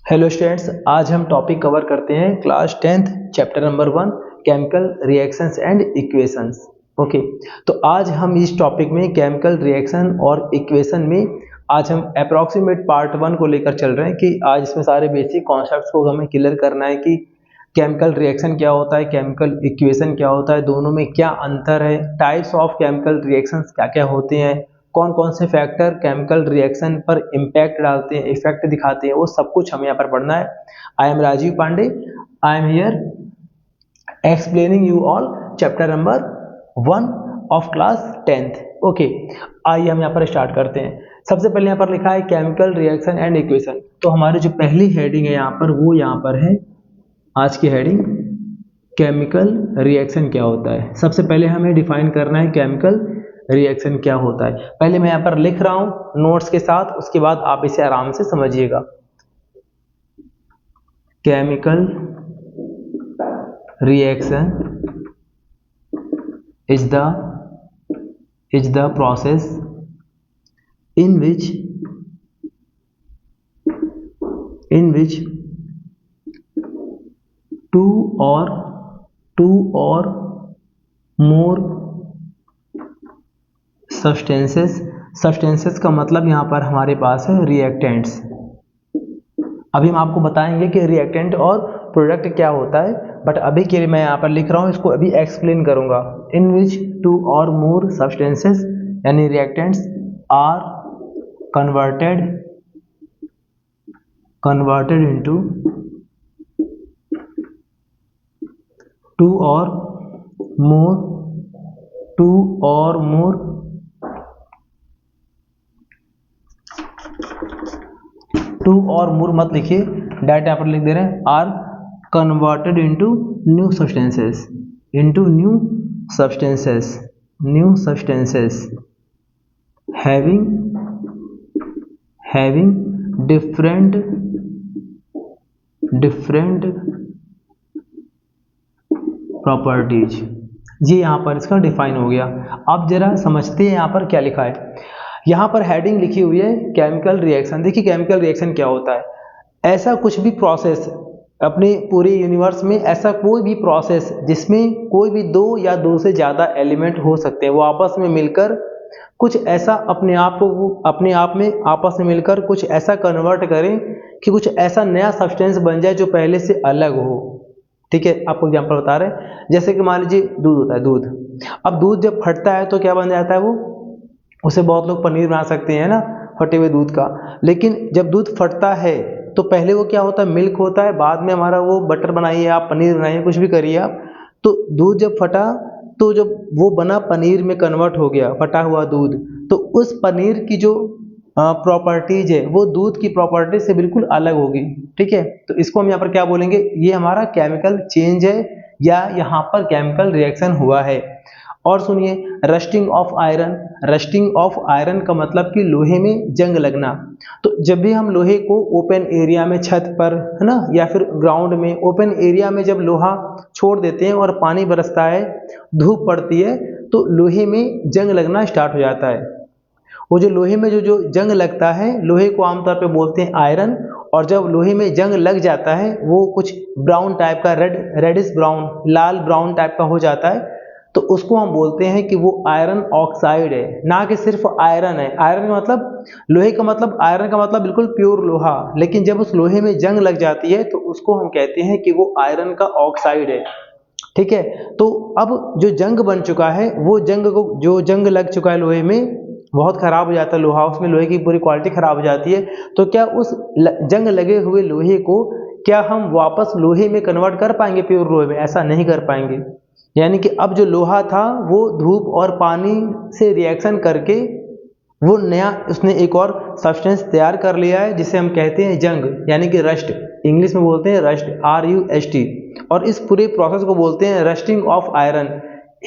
Hello students, आज हम topic cover करते हैं class 10th chapter number 1 chemical reactions and equations. Okay, तो आज हम इस टॉपिक में केमिकल रिएक्शन और इक्वेशन में आज हम अप्रॉक्सीमेट पार्ट 1 को लेकर चल रहे हैं कि आज इसमें सारे बेसिक कॉन्सेप्ट्स को हमें क्लियर करना है कि केमिकल रिएक्शन क्या होता है, केमिकल इक्वेशन क्या होता है, दोनों में क्या अंतर है, टाइप्स ऑफ केमिकल रिएक्शंस क्या क्या होते हैं, कौन कौन से फैक्टर केमिकल रिएक्शन पर इम्पैक्ट डालते हैं, इफेक्ट दिखाते हैं, वो सब कुछ हमें यहाँ पर पढ़ना है। I am Rajiv Pandey, I am here explaining you all chapter number 1 of class 10th। Okay, आइए हम यहाँ पर स्टार्ट करते हैं। सबसे पहले यहाँ पर लिखा है केमिकल रिएक्शन एंड इक्वेशन। तो हमारी जो पहली हेडिंग है यहाँ पर वो यहाँ पर है आज की हेडिंग केमिकल रिएक्शन क्या होता है। सबसे पहले हमें डिफाइन करना है केमिकल रिएक्शन क्या होता है। पहले मैं यहाँ पर लिख रहा हूं नोट्स के साथ, उसके बाद आप इसे आराम से समझिएगा। Chemical reaction is the process in which two or more substances का मतलब यहाँ पर हमारे पास है रिएक्टेंट्स। अभी हम आपको बताएंगे कि रिएक्टेंट और प्रोडक्ट क्या होता है, बट अभी के लिए मैं यहाँ पर लिख रहा हूँ, इसको अभी एक्सप्लेन करूंगा। इन विच टू और मोर सब्सटेंसेस यानी reactants are converted into two or more मत लिखिए, डायरेक्ट यहाँ पर लिख दे रहे हैं are converted into new substances having different properties. ये यहाँ पर इसका डिफाइन हो गया। अब जरा समझते हैं यहाँ पर क्या लिखा है। यहाँ पर हेडिंग लिखी हुई है केमिकल रिएक्शन। देखिए केमिकल रिएक्शन क्या होता है। ऐसा कुछ भी प्रोसेस अपने पूरे यूनिवर्स में, ऐसा कोई भी प्रोसेस जिसमें कोई भी दो या दो से ज़्यादा एलिमेंट हो सकते हैं, वो आपस में मिलकर कुछ ऐसा अपने आप में आपस में मिलकर कुछ ऐसा कन्वर्ट करें कि कुछ ऐसा नया सब्सटेंस बन जाए जो पहले से अलग हो। ठीक है, आपको एग्जांपल बता रहे हैं। जैसे कि मान लीजिए दूध होता है, दूध। अब दूध जब फटता है तो क्या बन जाता है, वो उसे बहुत लोग पनीर बना सकते हैं ना, फटे हुए दूध का। लेकिन जब दूध फटता है तो पहले वो क्या होता है, मिल्क होता है, बाद में हमारा वो बटर बनाइए आप, पनीर बनाइए, कुछ भी करिए आप। तो दूध जब फटा तो जब वो बना पनीर में कन्वर्ट हो गया, फटा हुआ दूध, तो उस पनीर की जो प्रॉपर्टीज है वो दूध की प्रॉपर्टी से बिल्कुल अलग होगी। ठीक है, तो इसको हम यहाँ पर क्या बोलेंगे, ये हमारा केमिकल चेंज है या यहाँ पर केमिकल रिएक्शन हुआ है। और सुनिए, रस्टिंग ऑफ आयरन का मतलब कि लोहे में जंग लगना। तो जब भी हम लोहे को ओपन एरिया में, छत पर है ना, या फिर ग्राउंड में ओपन एरिया में जब लोहा छोड़ देते हैं और पानी बरसता है, धूप पड़ती है, तो लोहे में जंग लगना स्टार्ट हो जाता है। वो जो लोहे में जो जंग लगता है, लोहे को आमतौर पे बोलते हैं आयरन। और जब लोहे में जंग लग जाता है वो कुछ ब्राउन टाइप का, रेडिश ब्राउन, लाल ब्राउन टाइप का हो जाता है, तो उसको हम बोलते हैं कि वो आयरन ऑक्साइड है, ना कि सिर्फ आयरन है। आयरन का मतलब, लोहे का मतलब, आयरन का मतलब बिल्कुल प्योर लोहा। लेकिन जब उस लोहे में जंग लग जाती है तो उसको हम कहते हैं कि वो आयरन का ऑक्साइड है। ठीक है, तो अब जो जंग बन चुका है, वो जो जंग लग चुका है लोहे में, बहुत खराब हो जाता है लोहा, उसमें लोहे की पूरी क्वालिटी खराब हो जाती है। तो क्या उस जंग लगे हुए लोहे को क्या हम वापस लोहे में कन्वर्ट कर पाएंगे, प्योर लोहे में? ऐसा नहीं कर पाएंगे। यानी कि अब जो लोहा था वो धूप और पानी से रिएक्शन करके वो नया, उसने एक और सब्सटेंस तैयार कर लिया है जिसे हम कहते हैं जंग, यानी कि रस्ट। इंग्लिश में बोलते हैं रस्ट, RUST। और इस पूरे प्रोसेस को बोलते हैं रस्टिंग ऑफ आयरन,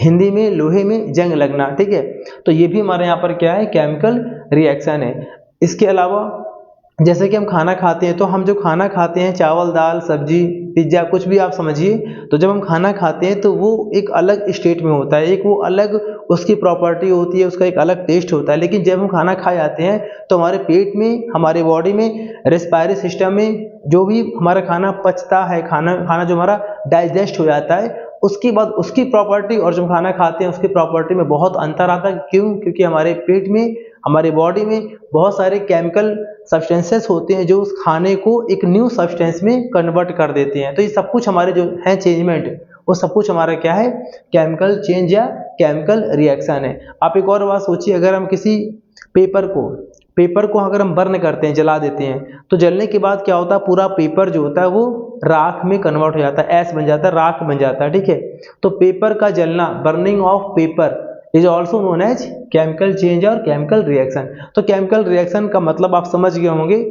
हिंदी में लोहे में जंग लगना। ठीक है, तो ये भी हमारे यहाँ पर क्या है, केमिकल रिएक्शन है। इसके अलावा जैसे कि हम खाना खाते हैं, तो हम जो खाना खाते हैं, चावल दाल सब्जी पिज्ज़ा कुछ भी आप समझिए, तो जब हम खाना खाते हैं तो वो एक अलग स्टेट में होता है, एक वो अलग उसकी प्रॉपर्टी होती है, उसका एक अलग टेस्ट होता है। लेकिन जब हम खाना खा जाते हैं तो हमारे पेट में, हमारे बॉडी में, रेस्पिरेटरी सिस्टम में जो भी हमारा खाना पचता है, खाना खाना जो हमारा डाइजेस्ट हो जाता है, उसके बाद उसकी प्रॉपर्टी और जो हम खाना खाते हैं उसकी प्रॉपर्टी में बहुत अंतर आता है। क्यों? क्योंकि हमारे पेट में, हमारे बॉडी में बहुत सारे केमिकल सब्सटेंसेस होते हैं जो उस खाने को एक न्यू सब्सटेंस में कन्वर्ट कर देते हैं। तो ये सब कुछ हमारे जो है चेंजमेंट, वो सब कुछ हमारा क्या है? केमिकल चेंज या केमिकल रिएक्शन है। आप एक और बात सोचिए, अगर हम किसी पेपर को अगर हम बर्न करते हैं, जला देते हैं, तो जलने के बाद क्या होता है? पूरा पेपर जो होता है वो राख में कन्वर्ट हो जाता है, ऐश बन जाता है, राख बन जाता है, ठीक है। तो पेपर का जलना, burning of paper is also known as chemical change और केमिकल रिएक्शन। तो केमिकल रिएक्शन का मतलब आप समझ गए होंगे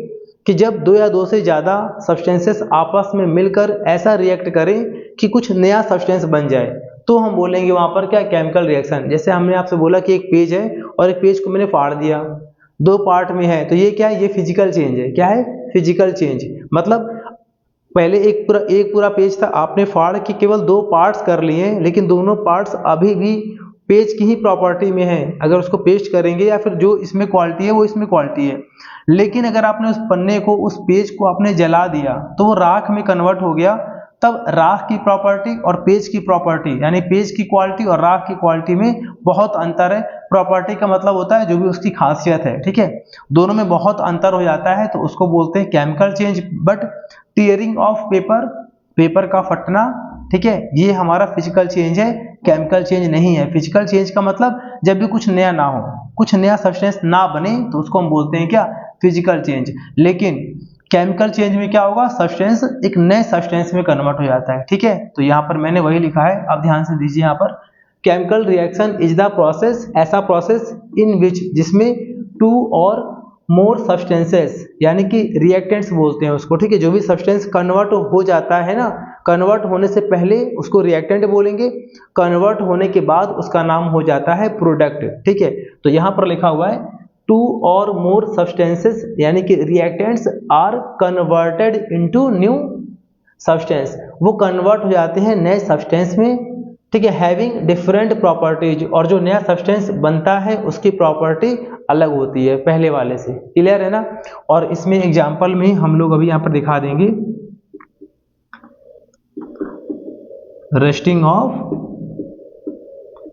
कि जब दो या दो से ज़्यादा सब्सटेंसेस आपस में मिलकर ऐसा रिएक्ट करें कि कुछ नया सब्सटेंस बन जाए, तो हम बोलेंगे वहाँ पर क्या? Chemical reaction. जैसे हमने आपसे बोला कि एक पेज है और एक पेज को मैंने फाड़ दिया, दो पार्ट में है, तो ये क्या है? ये फिजिकल चेंज है। क्या है? Physical change. मतलब पहले एक पूरा पेज था, आपने फाड़ के केवल दो पार्ट्स कर लिए, लेकिन दोनों पार्ट्स अभी भी पेज की ही प्रॉपर्टी में है। अगर उसको पेस्ट करेंगे या फिर जो इसमें क्वालिटी है वो इसमें क्वालिटी है, लेकिन अगर आपने उस पन्ने को, उस पेज को आपने जला दिया तो वो राख में कन्वर्ट हो गया। तब राख की प्रॉपर्टी और पेज की प्रॉपर्टी, यानी पेज की क्वालिटी और राख की क्वालिटी में बहुत अंतर है। प्रॉपर्टी का मतलब होता है जो भी उसकी खासियत है, ठीक है। दोनों में बहुत अंतर हो जाता है, तो उसको बोलते हैं chemical change. But tearing of paper, paper का फटना, ठीक है, ये हमारा फिजिकल चेंज है, केमिकल चेंज नहीं है। फिजिकल चेंज का मतलब जब भी कुछ नया ना हो, कुछ नया सब्सटेंस ना बने, तो उसको हम बोलते हैं क्या? Physical change. लेकिन केमिकल चेंज में क्या होगा? सब्सटेंस एक नए सब्सटेंस में कन्वर्ट हो जाता है, ठीक है। तो यहाँ पर मैंने वही लिखा है, आप ध्यान से दीजिए। यहाँ पर chemical reaction is the process, ऐसा प्रोसेस इन विच, जिसमें टू और मोर सब्सटेंसेस, यानी कि रिएक्टेंट्स बोलते हैं उसको, ठीक है। जो भी सब्सटेंस कन्वर्ट हो जाता है ना, कन्वर्ट होने से पहले उसको रिएक्टेंट बोलेंगे, कन्वर्ट होने के बाद उसका नाम हो जाता है प्रोडक्ट, ठीक है। तो यहाँ पर लिखा हुआ है टू और मोर सब्सटेंसेस, यानी कि reactants are converted into new substance, वो कन्वर्ट हो जाते हैं नए सब्सटेंस में, ठीक है, हैविंग डिफरेंट प्रॉपर्टीज। और जो नया सब्सटेंस बनता है उसकी प्रॉपर्टी अलग होती है पहले वाले से। क्लियर है ना? और इसमें एग्जांपल में हम लोग अभी यहाँ पर दिखा देंगे, रस्टिंग ऑफ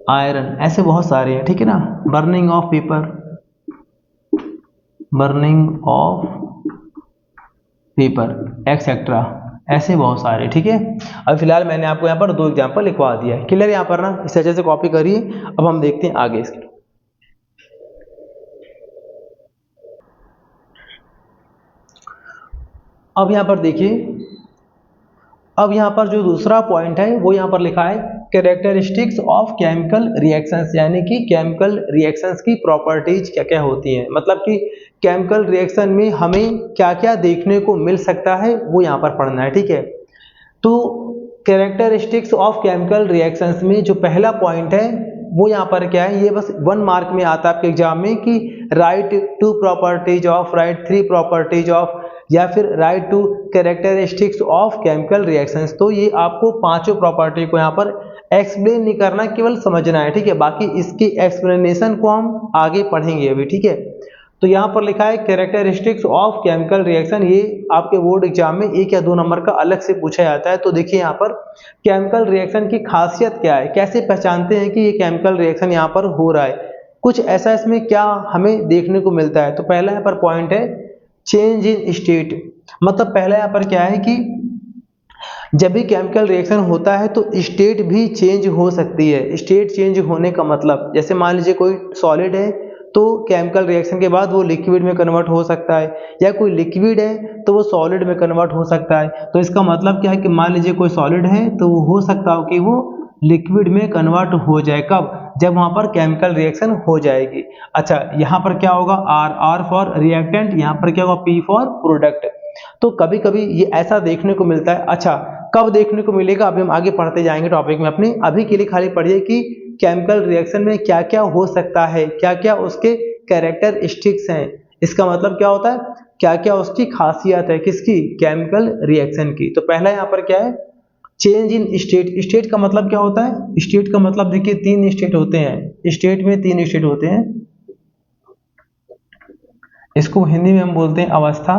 आयरन, ऐसे बहुत सारे हैं, ठीक है ना। Burning of paper, burning of paper, etcetera, ऐसे बहुत सारे, ठीक है। अब फिलहाल मैंने आपको यहाँ पर दो एग्जांपल लिखवा दिया है। क्लियर? यहाँ पर ना इस अच्छे से कॉपी करिए। अब हम देखते हैं आगे इसके। अब यहाँ पर देखिए, अब यहाँ पर जो दूसरा पॉइंट है वो यहाँ पर लिखा है कैरेक्टरिस्टिक्स ऑफ केमिकल रिएक्शंस, यानी कि केमिकल रिएक्शंस की प्रॉपर्टीज क्या क्या होती हैं। मतलब कि केमिकल रिएक्शन में हमें क्या क्या देखने को मिल सकता है वो यहाँ पर पढ़ना है, ठीक है। तो कैरेक्टरिस्टिक्स ऑफ केमिकल रिएक्शंस में जो पहला पॉइंट है वो यहाँ पर क्या है, ये बस 1 मार्क में आता है आपके एग्जाम में कि right 2 properties of, right 3 properties of, या फिर right to characteristics of chemical reactions. तो ये आपको पांचों प्रॉपर्टी को यहाँ पर एक्सप्लेन नहीं करना, केवल समझना है, ठीक है। बाकी इसकी एक्सप्लेनेशन को हम आगे पढ़ेंगे अभी, ठीक है। तो यहाँ पर लिखा है कैरेक्टरिस्टिक्स ऑफ केमिकल रिएक्शन, ये आपके बोर्ड एग्जाम में 1 या 2 नंबर का अलग से पूछा जाता है। तो देखिए यहाँ पर केमिकल रिएक्शन की खासियत क्या है, कैसे पहचानते हैं कि ये केमिकल रिएक्शन यहाँ पर हो रहा है, कुछ ऐसा इसमें क्या हमें देखने को मिलता है। तो पहला यहाँ पर पॉइंट है चेंज इन स्टेट। मतलब पहला यहाँ पर क्या है कि जब भी केमिकल रिएक्शन होता है तो स्टेट भी चेंज हो सकती है। स्टेट चेंज होने का मतलब, जैसे मान लीजिए कोई सॉलिड है तो केमिकल रिएक्शन के बाद वो लिक्विड में कन्वर्ट हो सकता है, या कोई लिक्विड है तो वो सॉलिड में कन्वर्ट हो सकता है। तो इसका मतलब क्या है कि मान लीजिए कोई सॉलिड है तो वो हो सकता हो कि वो लिक्विड में कन्वर्ट हो जाए। कब? जब वहां पर केमिकल रिएक्शन हो जाएगी। अच्छा, यहाँ पर क्या होगा? आर फॉर रिएक्टेंट, यहाँ पर क्या होगा? P for product. तो कभी कभी ये ऐसा देखने को मिलता है। अच्छा, कब देखने को मिलेगा अभी हम आगे पढ़ते जाएंगे टॉपिक में अपने। अभी के लिए खाली पढ़िए कि केमिकल रिएक्शन में क्या क्या हो सकता है, क्या क्या उसके कैरेक्टरिस्टिक्स हैं। इसका मतलब क्या होता है? क्या क्या उसकी खासियत है, किसकी, केमिकल रिएक्शन की। तो पहला यहाँ पर क्या है, चेंज इन स्टेट। स्टेट का मतलब क्या होता है, स्टेट का मतलब देखिए 3 स्टेट होते हैं, स्टेट में 3 स्टेट होते हैं, इसको हिंदी में हम बोलते हैं अवस्था।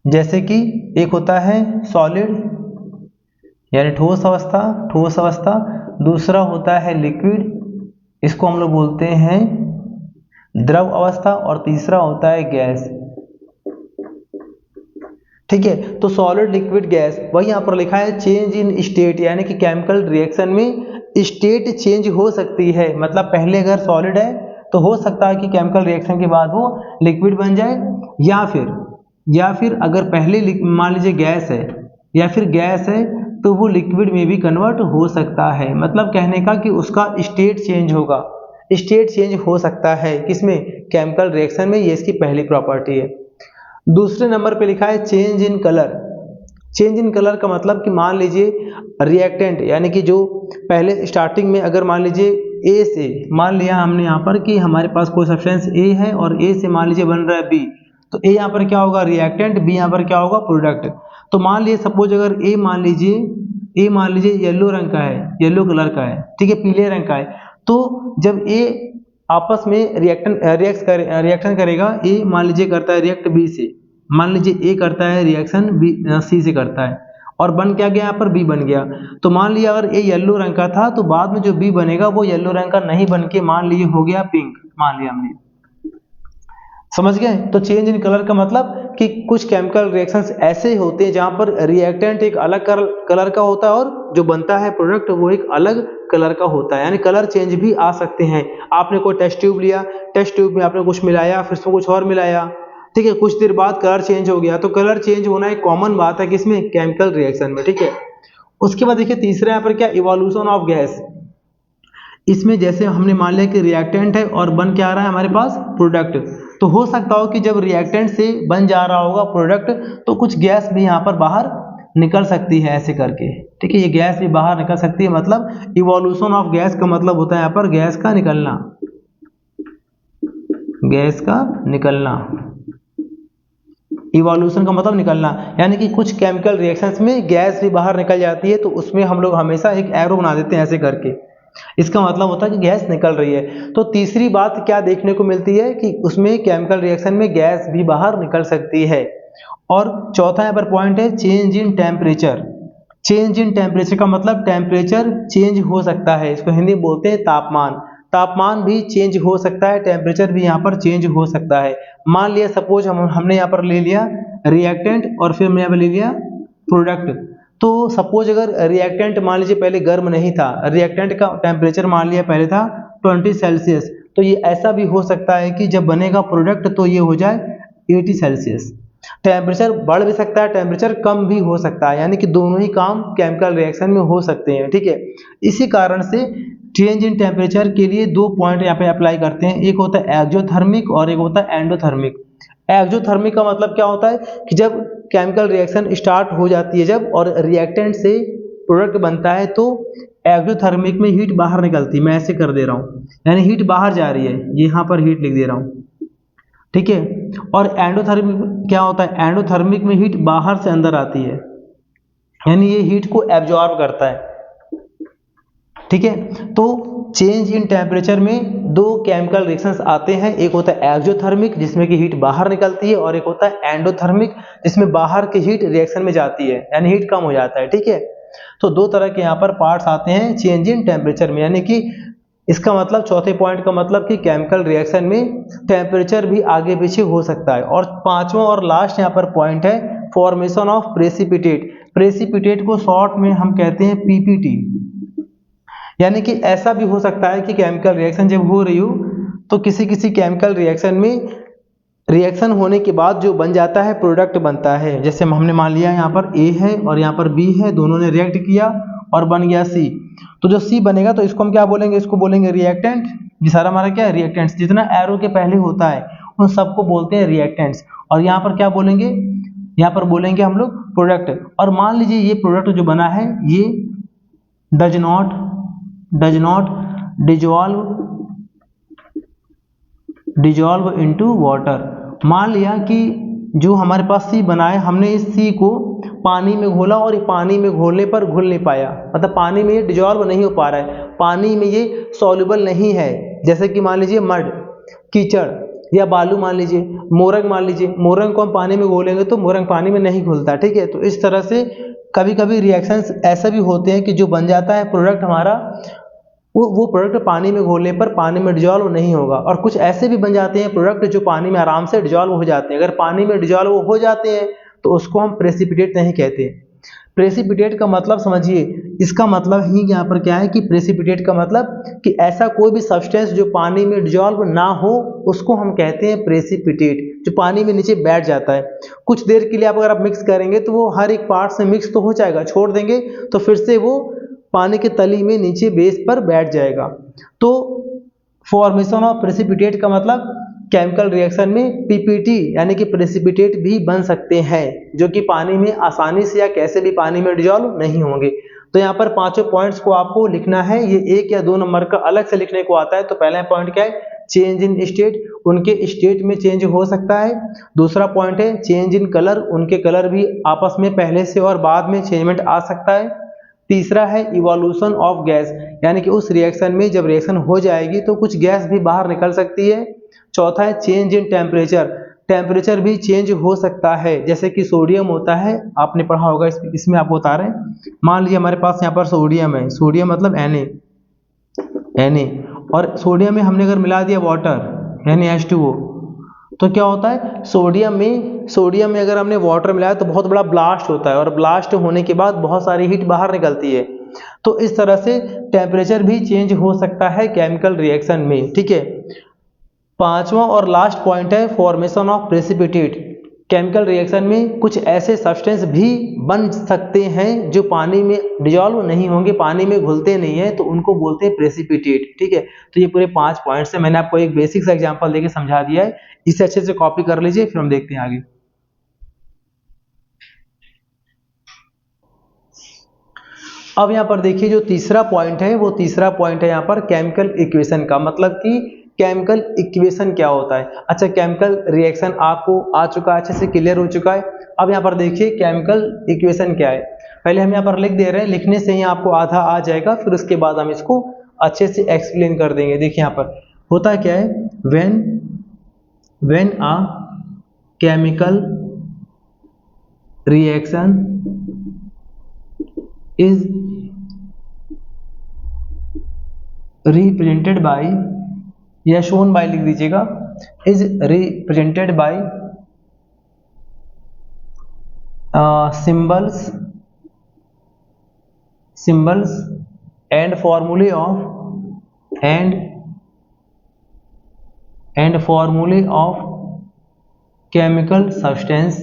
जैसे कि एक होता है सॉलिड यानी ठोस अवस्था, ठोस अवस्था। दूसरा होता है लिक्विड, इसको हम लोग बोलते हैं द्रव अवस्था। और तीसरा होता है गैस। ठीक है, तो सॉलिड, लिक्विड, गैस, वही यहाँ पर लिखा है चेंज इन स्टेट, यानी कि केमिकल रिएक्शन में स्टेट चेंज हो सकती है। मतलब पहले अगर सॉलिड है तो हो सकता है कि केमिकल रिएक्शन के बाद वो लिक्विड बन जाए, या फिर अगर पहले मान लीजिए गैस है, या फिर गैस है तो वो लिक्विड में भी कन्वर्ट हो सकता है। मतलब कहने का कि उसका स्टेट चेंज होगा, स्टेट चेंज हो सकता है किसमें, केमिकल रिएक्शन में। ये इसकी पहली प्रॉपर्टी है। दूसरे नंबर पे लिखा है change in colour. Change in colour का मतलब कि मान लीजिए रिएक्टेंट, यानी कि जो पहले स्टार्टिंग में अगर मान लीजिए ए से, मान लिया हमने यहाँ पर कि हमारे पास कोई सब्सटेंस ए है और ए से मान लीजिए बन रहा है बी, तो ए यहाँ पर क्या होगा रिएक्टेंट, बी यहाँ पर क्या होगा प्रोडक्ट। तो मान लीजिए सपोज अगर ए मान लीजिए येलो रंग का है, येलो कलर का है, ठीक है, पीले रंग का है, तो जब ए आपस में रिएक्शन करेगा, ए मान लीजिए करता है रिएक्ट बी से, मान लीजिए ए करता है रिएक्शन बी सी से करता है, और बन क्या गया यहाँ पर बी बन गया। तो मान लिया अगर ए येलो रंग का था तो बाद में जो बी बनेगा वो येलो रंग का नहीं बन के मान लीजिए हो गया पिंक, मान लिया हमने, समझ गए। तो चेंज इन कलर का मतलब कि कुछ केमिकल रिएक्शंस ऐसे होते हैं जहां पर रिएक्टेंट एक अलग कलर का होता है और जो बनता है प्रोडक्ट वो एक अलग कलर का होता है, यानी कलर चेंज भी आ सकते हैं। आपने कोई टेस्ट ट्यूब लिया, टेस्ट ट्यूब में आपने कुछ मिलाया, फिर उसमें कुछ और मिलाया, ठीक है, कुछ देर बाद कलर चेंज हो गया। तो कलर चेंज होना एक कॉमन बात है किसमें, केमिकल रिएक्शन में, ठीक है। उसके बाद देखिए तीसरा यहाँ पर क्या, इवोल्यूशन ऑफ गैस। इसमें जैसे हमने मान लिया कि रिएक्टेंट है और बन क्या आ रहा है हमारे पास प्रोडक्ट, तो हो सकता हो कि जब रिएक्टेंट से बन जा रहा होगा प्रोडक्ट तो कुछ गैस भी यहाँ पर बाहर निकल सकती है ऐसे करके, ठीक है, ये गैस भी बाहर निकल सकती है। मतलब इवोल्यूशन ऑफ गैस का मतलब होता है यहाँ पर गैस का निकलना, गैस का निकलना। इवोल्यूशन का मतलब निकलना, यानी कि कुछ केमिकल रिएक्शंस में गैस भी बाहर निकल जाती है, तो उसमें हम लोग हमेशा एक एरो बना देते हैं ऐसे करके, इसका मतलब होता है कि गैस निकल रही है। तो तीसरी बात क्या देखने को मिलती है कि उसमें केमिकल रिएक्शन में गैस भी बाहर निकल सकती है। और चौथा यहाँ पर पॉइंट है change in temperature. Change in temperature का मतलब टेम्परेचर चेंज हो सकता है, इसको हिंदी में बोलते हैं तापमान। तापमान भी चेंज हो सकता है, टेम्परेचर भी यहाँ पर चेंज हो सकता है। मान लिया सपोज हमने यहाँ पर ले लिया रिएक्टेंट और फिर हमने यहाँ पर ले लिया प्रोडक्ट। तो सपोज अगर रिएक्टेंट मान लीजिए पहले गर्म नहीं था, रिएक्टेंट का टेम्परेचर मान लिया पहले था 20 सेल्सियस, तो ये ऐसा भी हो सकता है कि जब बनेगा प्रोडक्ट तो ये हो जाए 80 सेल्सियस। टेम्परेचर बढ़ भी सकता है, टेम्परेचर कम भी हो सकता है, यानी कि दोनों ही काम केमिकल रिएक्शन में हो सकते हैं, ठीक है। इसी कारण से चेंज इन टेम्परेचर के लिए 2 पॉइंट यहाँ पे अप्लाई करते हैं, एक होता है एक्सोथर्मिक और एक होता है एंडोथर्मिक। एक्सोथर्मिक का मतलब क्या होता है कि जब केमिकल रिएक्शन स्टार्ट हो जाती है जब और रिएक्टेंट से प्रोडक्ट बनता है तो एक्सोथर्मिक में हीट बाहर निकलती है, मैं ऐसे कर दे रहा हूँ, यानी हीट बाहर जा रही है, यहाँ पर हीट लिख दे रहा हूँ, ठीक है। और एंडोथर्मिक क्या होता है, एंडोथर्मिक में हीट बाहर से अंदर आती है, यानी ये हीट को एब्जॉर्ब करता है, ठीक है। तो चेंज इन टेम्परेचर में 2 केमिकल रिएक्शंस आते हैं, एक होता है एक्सोथर्मिक जिसमें कि हीट बाहर निकलती है और एक होता है एंडोथर्मिक जिसमें बाहर की हीट रिएक्शन में जाती है, यानी हीट कम हो जाता है, ठीक है। तो 2 तरह के यहाँ पर पार्ट्स आते हैं चेंज इन टेम्परेचर में, यानी कि इसका मतलब चौथे पॉइंट का मतलब कि केमिकल रिएक्शन में टेम्परेचर भी आगे पीछे हो सकता है। और पांचवा और लास्ट यहाँ पर पॉइंट है फॉर्मेशन ऑफ प्रेसिपिटेट। प्रेसिपिटेट को शॉर्ट में हम कहते हैं पीपीटी, यानी कि ऐसा भी हो सकता है कि केमिकल रिएक्शन जब हो रही हो तो किसी किसी केमिकल रिएक्शन में रिएक्शन होने के बाद जो बन जाता है प्रोडक्ट बनता है। जैसे हमने मान लिया यहाँ पर ए है और यहाँ पर बी है, दोनों ने रिएक्ट किया और बन गया सी, तो जो सी बनेगा तो इसको हम क्या बोलेंगे, इसको बोलेंगे रिएक्टेंट। ये सारा हमारा क्या है रिएक्टेंट्स, जितना एरो के पहले होता है उन सबको बोलते हैं रिएक्टेंट्स। और यहाँ पर क्या बोलेंगे, यहाँ पर बोलेंगे हम लोग प्रोडक्ट। और मान लीजिए ये प्रोडक्ट जो बना है ये does not dissolve into water, मान लिया कि जो हमारे पास C बना है, हमने इस C को पानी में घोला और ये पानी में घोलने पर घुल नहीं पाया, मतलब पानी में ये डिजॉल्व नहीं हो पा रहा है, पानी में ये सॉल्युबल नहीं है। जैसे कि मान लीजिए मड, कीचड़ या बालू, मान लीजिए मोरंग, मान लीजिए मोरंग को हम पानी में घोलेंगे तो मोरंग पानी में नहीं घुलता, ठीक है। तो इस तरह से कभी कभी रिएक्शंस ऐसे भी होते हैं कि जो बन जाता है प्रोडक्ट हमारा, वो प्रोडक्ट पानी में घोलने पर पानी में डिजॉल्व नहीं होगा। और कुछ ऐसे भी बन जाते हैं प्रोडक्ट जो पानी में आराम से डिजॉल्व हो जाते हैं। अगर पानी में डिजॉल्व हो जाते हैं तो उसको हम प्रेसिपिटेट नहीं कहते। प्रेसिपिटेट का मतलब समझिए, इसका मतलब ही यहाँ पर क्या है कि प्रेसिपिटेट का मतलब कि ऐसा कोई भी सब्सटेंस जो पानी में डिजॉल्व ना हो उसको हम कहते हैं प्रेसिपिटेट, जो पानी में नीचे बैठ जाता है। कुछ देर के लिए अगर आप मिक्स करेंगे तो वो हर एक पार्ट से मिक्स तो हो जाएगा, छोड़ देंगे तो फिर से वो पानी के तली में नीचे बेस पर बैठ जाएगा। तो फॉर्मेशन ऑफ प्रेसिपिटेट का मतलब केमिकल रिएक्शन में पीपीटी यानी कि प्रेसिपिटेट भी बन सकते हैं, जो कि पानी में आसानी से या कैसे भी पानी में डिजॉल्व नहीं होंगे। तो यहाँ पर पांचों पॉइंट्स को आपको लिखना है, ये 1 या 2 नंबर का अलग से लिखने को आता है। तो पहला पॉइंट क्या है, चेंज इन स्टेट, उनके स्टेट में चेंज हो सकता है। दूसरा पॉइंट है चेंज इन कलर, उनके कलर भी आपस में पहले से और बाद में चेंजमेंट आ सकता है। तीसरा है इवोल्यूशन ऑफ गैस, यानी कि उस रिएक्शन में जब रिएक्शन हो जाएगी तो कुछ गैस भी बाहर निकल सकती है। चौथा है चेंज इन टेम्परेचर, टेम्परेचर भी चेंज हो सकता है, जैसे कि सोडियम होता है, आपने पढ़ा होगा, इसमें आपको बता रहे हैं। मान लीजिए हमारे पास यहाँ पर सोडियम है, सोडियम मतलब Na, और सोडियम में हमने अगर मिला दिया वाटर यानी H2O, तो क्या होता है, सोडियम में अगर हमने वाटर मिलाया तो बहुत बड़ा ब्लास्ट होता है, और ब्लास्ट होने के बाद बहुत सारी हीट बाहर निकलती है। तो इस तरह से टेम्परेचर भी चेंज हो सकता है केमिकल रिएक्शन में, ठीक है। पांचवा और लास्ट पॉइंट है formation of precipitate, chemical reaction में कुछ ऐसे सब्सटेंस भी बन सकते हैं जो पानी में डिजॉल्व नहीं होंगे, पानी में घुलते नहीं है, तो उनको बोलते हैं प्रेसिपिटेट, ठीक है। तो ये पूरे 5 पॉइंट्स है, मैंने आपको एक बेसिक सा एग्जांपल देके समझा दिया है, इसे अच्छे से कॉपी कर लीजिए, फिर हम देखते हैं आगे। अब यहाँ पर देखिए जो तीसरा पॉइंट है, वो तीसरा पॉइंट है यहाँ पर केमिकल इक्वेशन का, मतलब कि केमिकल इक्वेशन क्या होता है। अच्छा, केमिकल रिएक्शन आपको आ चुका है, अच्छे से क्लियर हो चुका है। अब यहाँ पर देखिए केमिकल इक्वेशन क्या है, पहले हम यहाँ पर लिख दे रहे हैं, लिखने से ही आपको आधा आ जाएगा, फिर उसके बाद हम इसको अच्छे से एक्सप्लेन कर देंगे। देखिए यहाँ पर होता क्या है, when a chemical reaction is represented by या shown by लिख दीजिएगा, is represented by symbols and formulae of chemical substance,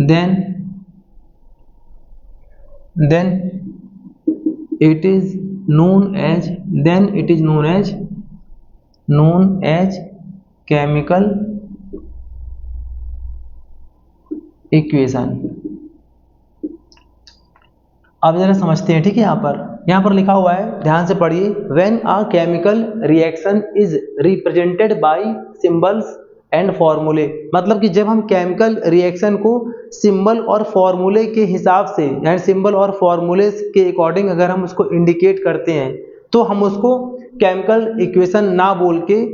then it is known as chemical equation। अब जरा समझते हैं, ठीक है। यहाँ पर लिखा हुआ है, ध्यान से पढ़िए, when a chemical reaction is represented by symbols and फॉर्मूले, मतलब कि जब हम केमिकल रिएक्शन को सिंबल और फॉर्मूले के हिसाब से, यानी सिंबल और फॉर्मूले के अकॉर्डिंग अगर हम उसको इंडिकेट करते हैं, तो हम उसको केमिकल इक्वेशन ना बोल के,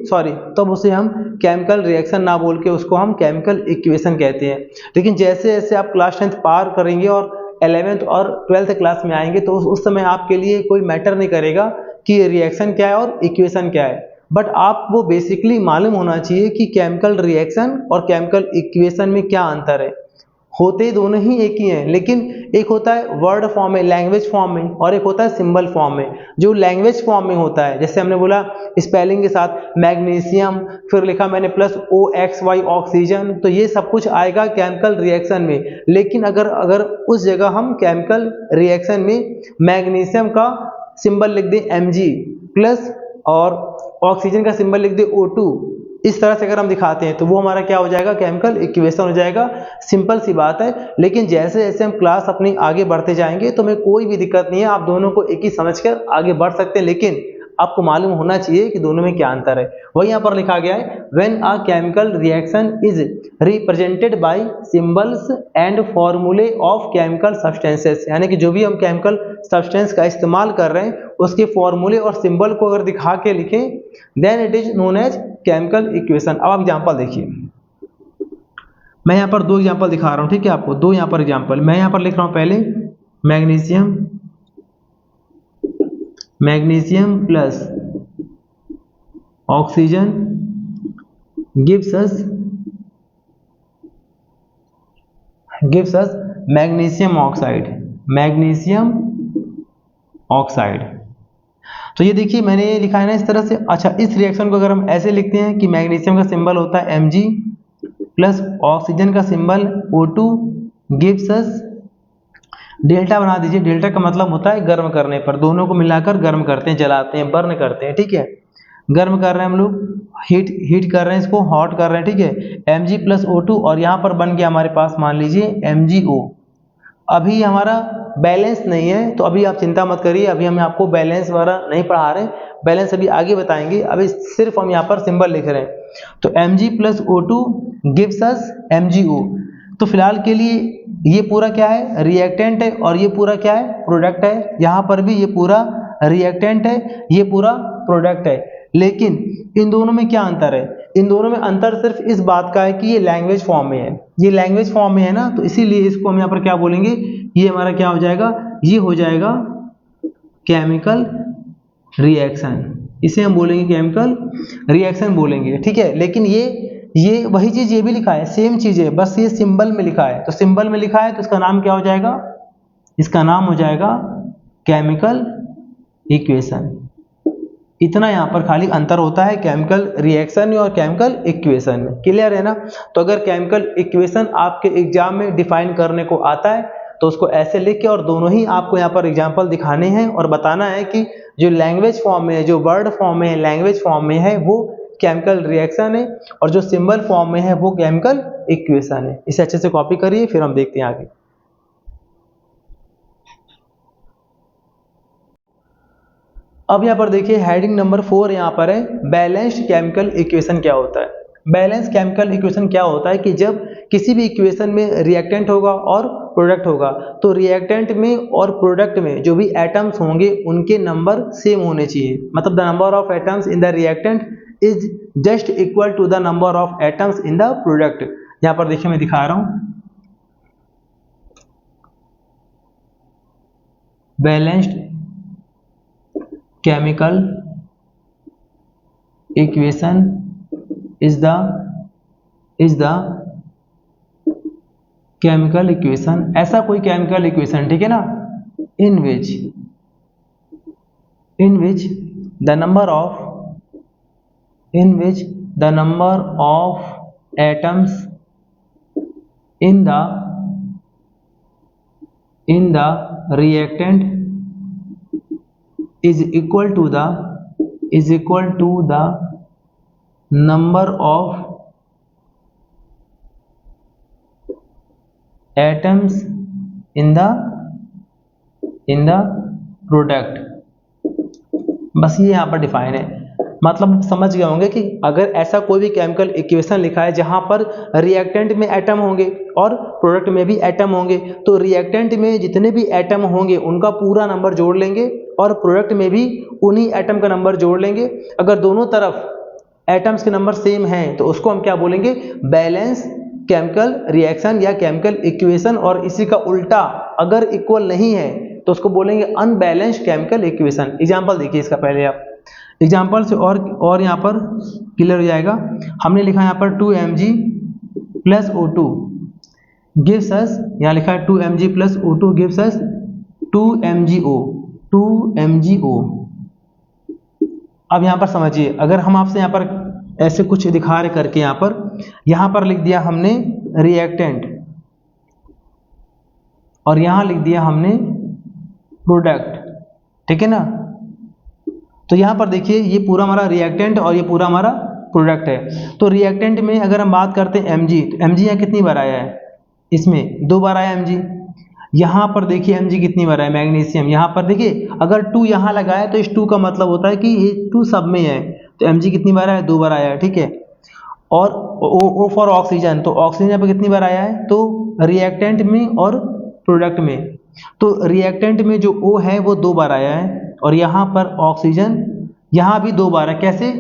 तब उसे हम केमिकल रिएक्शन ना बोल के उसको हम केमिकल इक्वेशन कहते हैं। लेकिन जैसे जैसे आप क्लास 10th पार करेंगे और 11th और 12th क्लास में आएंगे, तो उस समय आपके लिए कोई मैटर नहीं करेगा कि रिएक्शन क्या है और इक्वेशन क्या है, बट आप वो बेसिकली मालूम होना चाहिए कि केमिकल रिएक्शन और केमिकल इक्वेशन में क्या अंतर है। होते दोनों ही एक ही हैं, लेकिन एक होता है वर्ड फॉर्म में, लैंग्वेज फॉर्म में, और एक होता है सिंबल फॉर्म में। जो लैंग्वेज फॉर्म में होता है, जैसे हमने बोला स्पेलिंग के साथ मैग्नीशियम, फिर लिखा मैंने +OXY ऑक्सीजन, तो ये सब कुछ आएगा केमिकल रिएक्शन में। लेकिन अगर उस जगह हम केमिकल रिएक्शन में मैग्नीशियम का सिंबल लिख दें Mg प्लस और ऑक्सीजन का सिंबल लिख दें O2, इस तरह से अगर हम दिखाते हैं तो वो हमारा क्या हो जाएगा, केमिकल इक्वेशन हो जाएगा। सिंपल सी बात है। लेकिन जैसे जैसे हम क्लास अपनी आगे बढ़ते जाएंगे तो हमें कोई भी दिक्कत नहीं है, आप दोनों को एक ही समझकर आगे बढ़ सकते हैं, लेकिन आपको मालूम होना चाहिए कि दोनों में क्या अंतर है। वही यहाँ पर लिखा गया है, when a chemical reaction is represented by symbols and फॉर्मूले ऑफ केमिकल सब्सटेंसेस, यानी कि जो भी हम केमिकल सब्सटेंस का इस्तेमाल कर रहे हैं उसके फॉर्मूले और सिंबल को अगर दिखा के लिखें, then it is known as chemical equation. अब आप एग्जांपल देखिए, मैं यहाँ पर दो एग्जांपल दिखा रहा हूँ, ठीक है आपको, दो यहाँ पर एग्जांपल मैं यहाँ पर लिख रहा हूँ। पहले magnesium plus oxygen gives us magnesium oxide. तो ये देखिए मैंने ये लिखा है ना इस तरह से। अच्छा, इस रिएक्शन को अगर हम ऐसे लिखते हैं कि मैग्नीशियम का सिंबल होता है Mg प्लस ऑक्सीजन का symbol O2 gives us, delta बना दीजिए। डेल्टा का मतलब होता है गर्म करने पर, दोनों को मिलाकर गर्म करते हैं, जलाते हैं, बर्न करते हैं, ठीक है। गर्म कर रहे हैं हम लोग, हीट कर रहे हैं, इसको हॉट कर रहे हैं, ठीक है। Mg प्लस O2 और यहाँ पर बन गया हमारे पास, मान लीजिए MgO। अभी हमारा बैलेंस नहीं है तो अभी आप चिंता मत करिए, अभी हम आपको बैलेंस वाला नहीं पढ़ा रहे, बैलेंस अभी आगे बताएंगे, अभी सिर्फ हम यहाँ पर सिंबल लिख रहे हैं। तो Mg plus O2 gives us MgO। तो फिलहाल के लिए ये पूरा क्या है, रिएक्टेंट है, और ये पूरा क्या है, प्रोडक्ट है। यहाँ पर भी ये पूरा रिएक्टेंट है, ये पूरा प्रोडक्ट है। लेकिन इन दोनों में क्या अंतर है, इन दोनों में अंतर सिर्फ इस बात का है कि ये लैंग्वेज फॉर्म में है, ये लैंग्वेज फॉर्म में है ना, तो इसीलिए इसको हम यहाँ पर क्या बोलेंगे, ये हमारा क्या हो जाएगा, ये हो जाएगा केमिकल रिएक्शन, इसे हम बोलेंगे केमिकल रिएक्शन बोलेंगे, ठीक है। लेकिन ये वही चीज ये भी लिखा है, सेम चीज है, बस ये सिंबल में लिखा है। तो सिंबल में लिखा है तो इसका नाम क्या हो जाएगा, इसका नाम हो जाएगा केमिकल इक्वेशन। इतना यहाँ पर खाली अंतर होता है केमिकल रिएक्शन और केमिकल इक्वेशन में। क्लियर है ना। तो अगर केमिकल इक्वेशन आपके एग्जाम में डिफाइन करने को आता है तो उसको ऐसे लिख के, और दोनों ही आपको यहाँ पर एग्जाम्पल दिखाने हैं और बताना है कि जो लैंग्वेज फॉर्म में है, जो वर्ड फॉर्म में है, लैंग्वेज फॉर्म में है, वो केमिकल रिएक्शन है, और जो सिंबल फॉर्म में है वो केमिकल इक्वेशन है। इसे अच्छे से कॉपी करिए, फिर हम देखते हैं आगे। अब यहाँ पर देखिए हेडिंग नंबर 4 यहाँ पर है, बैलेंस्ड केमिकल इक्वेशन क्या होता है। बैलेंस केमिकल इक्वेशन क्या होता है कि जब किसी भी इक्वेशन में रिएक्टेंट होगा और प्रोडक्ट होगा, तो रिएक्टेंट में और प्रोडक्ट में जो भी एटम्स होंगे उनके नंबर सेम होने चाहिए। मतलब the number of atoms in the reactant is just equal to the number of atoms in the product. यहाँ पर देखिए मैं दिखा रहा हूँ, balanced chemical equation is the chemical equation, ऐसा कोई chemical equation, ठीक है ना, in which the number of atoms in the reactant is equal to the number of atoms in the product। बस ये यहाँ पर डिफाइन है। मतलब समझ गए होंगे कि अगर ऐसा कोई भी केमिकल इक्वेशन लिखा है जहां पर रिएक्टेंट में एटम होंगे और प्रोडक्ट में भी एटम होंगे, तो रिएक्टेंट में जितने भी एटम होंगे उनका पूरा नंबर जोड़ लेंगे और प्रोडक्ट में भी उन्हीं एटम का नंबर जोड़ लेंगे। अगर दोनों तरफ एटम्स के नंबर सेम हैं तो उसको हम क्या बोलेंगे, बैलेंस केमिकल रिएक्शन या केमिकल इक्वेशन। और इसी का उल्टा अगर इक्वल नहीं है तो उसको बोलेंगे अनबैलेंस्ड केमिकल इक्वेशन। एग्जांपल देखिए इसका, पहले आप एग्जांपल से और यहाँ पर क्लियर हो जाएगा। हमने लिखा यहाँ पर 2mg plus O2 gives us, यहाँ लिखा है 2mg plus O2 gives us 2mgO। अब यहाँ पर समझिए, अगर हम आपसे यहाँ पर ऐसे कुछ दिखा रहे करके, यहाँ पर लिख दिया हमने रिएक्टेंट और यहाँ लिख दिया हमने प्रोडक्ट, ठीक है ना। तो यहाँ पर देखिए ये पूरा हमारा रिएक्टेंट और ये पूरा हमारा प्रोडक्ट है। तो रिएक्टेंट में अगर हम बात करते हैं Mg, तो Mg यहाँ कितनी बार आया है, इसमें 2 बार आया Mg। यहाँ पर देखिए Mg कितनी बार आया मैग्नीशियम, यहाँ पर देखिए अगर 2 यहाँ लगाया तो इस 2 का मतलब होता है कि ये 2 सब में है, तो Mg कितनी बार आया, 2 बार आया है, ठीक है। और O फॉर ऑक्सीजन, तो ऑक्सीजन यहाँ पर कितनी बार आया है, तो रिएक्टेंट में और प्रोडक्ट में। तो रिएक्टेंट में जो O है वो 2 बार आया है, और यहाँ पर ऑक्सीजन यहाँ भी 2 बार है। कैसे,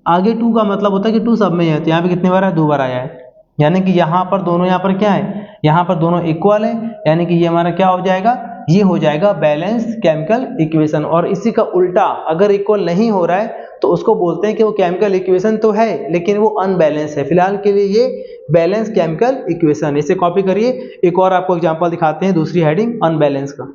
आगे 2 का मतलब होता है कि 2 सब में है, तो यहाँ पे कितनी बार है, 2 बार आया है। यानी कि यहाँ पर दोनों, यहाँ पर क्या है, यहाँ पर दोनों इक्वल है, यानी कि ये हमारा क्या हो जाएगा, ये हो जाएगा बैलेंस केमिकल इक्वेशन। और इसी का उल्टा अगर इक्वल नहीं हो रहा है तो उसको बोलते हैं कि वो केमिकल इक्वेशन तो है लेकिन वो अनबैलेंस है। फिलहाल के लिए ये बैलेंस केमिकल इक्वेशन, इसे कॉपी करिए। एक और आपको एग्जांपल दिखाते हैं, दूसरी हेडिंग अनबैलेंस का।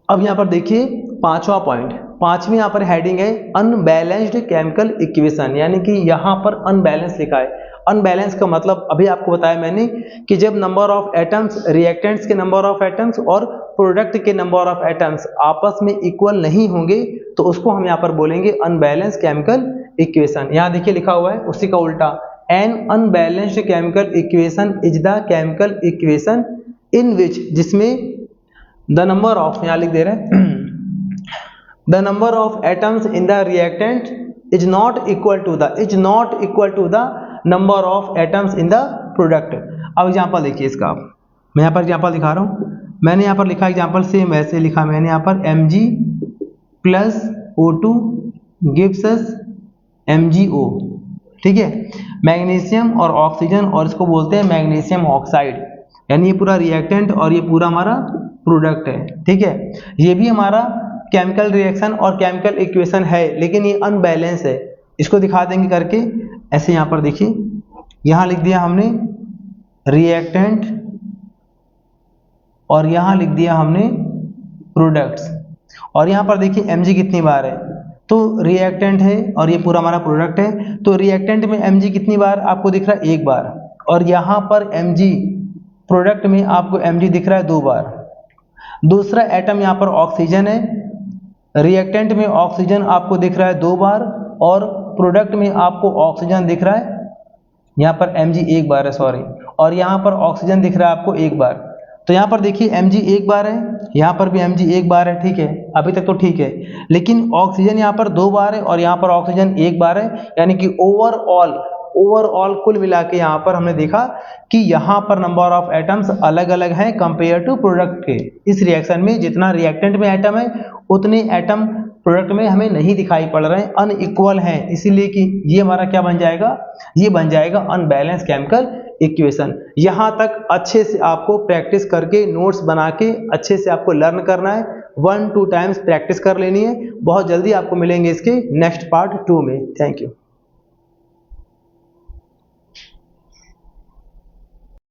अब यहाँ पर देखिए 5वां पॉइंट, 5वीं यहाँ पर हेडिंग है अनबैलेंस्ड केमिकल इक्वेशन, यानी कि यहाँ पर अनबैलेंस लिखा है। अनबैलेंस का मतलब अभी आपको बताया मैंने कि जब नंबर ऑफ एटम्स, रिएक्टेंट्स के नंबर ऑफ एटम्स और प्रोडक्ट के नंबर ऑफ एटम्स आपस में इक्वल नहीं होंगे तो उसको हम यहाँ पर बोलेंगे अनबैलेंस केमिकल इक्वेशन। यहाँ देखिए लिखा हुआ है उसी का उल्टा, an unbalanced chemical equation is the chemical equation in which, जिसमें द नंबर ऑफ, यहाँ लिख दे रहे हैं the number of atoms in the reactant is not equal to the number of atoms in the product. अब example देखिए इसका, मैं यहाँ पर एग्जांपल दिखा रहा हूँ। मैंने यहाँ पर लिखा एग्जांपल सेम वैसे लिखा मैंने यहाँ पर Mg plus O2 gives us MgO, ठीक है, मैग्नीशियम और ऑक्सीजन, और इसको बोलते हैं मैग्नीशियम ऑक्साइड। यानी ये पूरा रिएक्टेंट और ये पूरा हमारा प्रोडक्ट है, ठीक है। ये भी हमारा केमिकल रिएक्शन और केमिकल इक्वेशन है लेकिन ये अनबैलेंस है। इसको दिखा देंगे करके, ऐसे यहाँ पर देखिए, यहाँ लिख दिया हमने रिएक्टेंट और यहाँ लिख दिया हमने प्रोडक्ट्स, और यहाँ पर देखिए Mg कितनी बार है, तो रिएक्टेंट है और ये पूरा हमारा प्रोडक्ट है। तो रिएक्टेंट में Mg कितनी बार आपको दिख रहा है, 1 बार, और यहाँ पर Mg प्रोडक्ट में आपको Mg दिख रहा है 2 बार। दूसरा एटम यहाँ पर ऑक्सीजन है, रिएक्टेंट में ऑक्सीजन आपको दिख रहा है 2 बार और प्रोडक्ट में आपको ऑक्सीजन दिख रहा है, यहाँ पर Mg 1 बार है, सॉरी, और यहाँ पर ऑक्सीजन दिख रहा है आपको 1 बार। तो यहाँ पर देखिए Mg 1 बार है, यहाँ पर भी Mg 1 बार है, ठीक है, अभी तक तो ठीक है। लेकिन ऑक्सीजन यहाँ पर 2 बार है और यहाँ पर ऑक्सीजन 1 बार है, यानी कि ओवरऑल कुल मिला के यहाँ पर हमने देखा कि यहाँ पर नंबर ऑफ एटम्स अलग अलग हैं कंपेयर टू प्रोडक्ट के। इस रिएक्शन में जितना रिएक्टेंट में एटम है उतने एटम प्रोडक्ट में हमें नहीं दिखाई पड़ रहे हैं, अनइक्वल हैं, इसीलिए कि ये हमारा क्या बन जाएगा, ये बन जाएगा अनबैलेंस केमिकल इक्वेशन। यहाँ तक अच्छे से आपको प्रैक्टिस करके नोट्स बना के अच्छे से आपको लर्न करना है, 1-2 टाइम्स प्रैक्टिस कर लेनी है। बहुत जल्दी आपको मिलेंगे इसके नेक्स्ट पार्ट 2 में। Thank you.